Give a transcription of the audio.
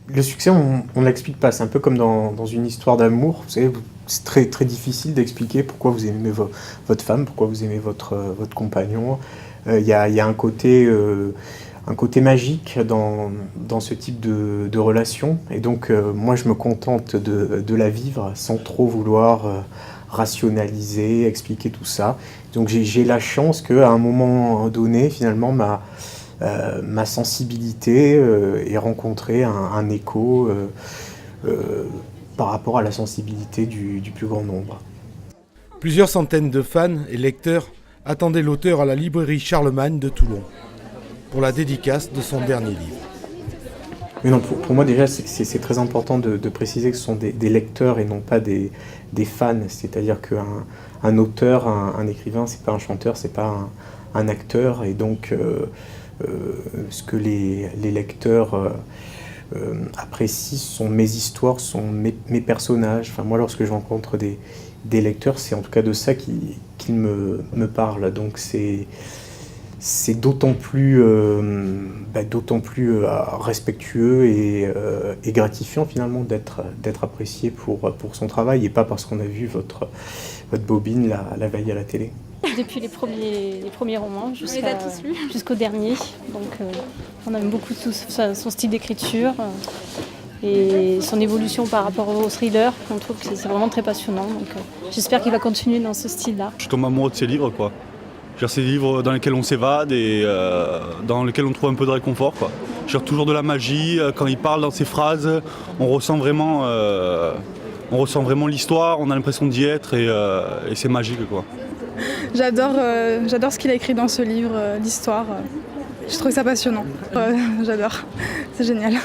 Le succès, on ne l'explique pas. C'est un peu comme dans une histoire d'amour. Vous savez, c'est très, très difficile d'expliquer pourquoi vous aimez votre femme, pourquoi vous aimez votre compagnon. Il y a un côté magique dans ce type de relation. Et donc, moi, je me contente de la vivre sans trop vouloir rationaliser, expliquer tout ça. Donc, j'ai la chance qu'à un moment donné, finalement, ma sensibilité ait rencontré un écho par rapport à la sensibilité du plus grand nombre. Plusieurs centaines de fans et lecteurs attendaient l'auteur à la librairie Charlemagne de Toulon pour la dédicace de son dernier livre. Mais non, pour moi déjà, c'est très important de préciser que ce sont des lecteurs et non pas des fans. C'est-à-dire qu'un auteur, un écrivain, c'est pas un chanteur, c'est pas un acteur. Et donc, ce que les lecteurs apprécient sont mes histoires, sont mes personnages. Enfin, moi, lorsque je rencontre des lecteurs, c'est en tout cas de ça qu'ils me parlent. Donc, c'est d'autant plus respectueux et gratifiant finalement d'être apprécié pour son travail et pas parce qu'on a vu votre bobine la veille à la télé. Depuis les premiers romans jusqu'au dernier. Donc on aime beaucoup son style d'écriture et son évolution par rapport au thriller. On trouve que c'est vraiment très passionnant. Donc j'espère qu'il va continuer dans ce style-là. Je tombe amoureux de ces livres, quoi. Ces livres dans lesquels on s'évade et dans lesquels on trouve un peu de réconfort, quoi. Toujours de la magie, quand il parle dans ses phrases, on ressent vraiment l'histoire, on a l'impression d'y être et c'est magique, quoi. J'adore ce qu'il a écrit dans ce livre, l'histoire. Je trouve ça passionnant. J'adore, c'est génial.